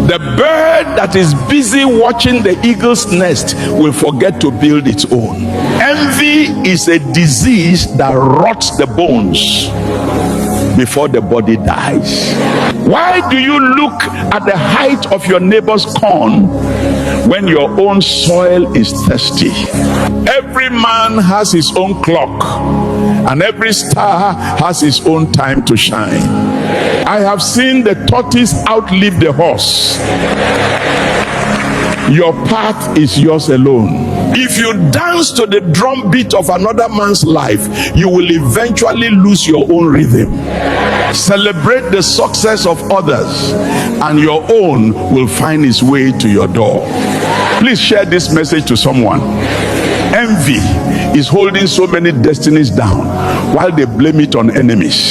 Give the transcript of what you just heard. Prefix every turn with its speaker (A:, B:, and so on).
A: The bird that is busy watching the eagle's nest will forget to build its own. Envy is a disease that rots the bones before the body dies. Why do you look at the height of your neighbor's corn when your own soil is thirsty? Every man has his own clock, and every star has his own time to shine. I have seen the tortoise outlive the horse. Your path is yours alone. If you dance to the drum beat of another man's life, you will eventually lose your own rhythm. Celebrate the success of others, and your own will find its way to your door. Please share this message to someone. Envy is holding so many destinies down while they blame it on enemies.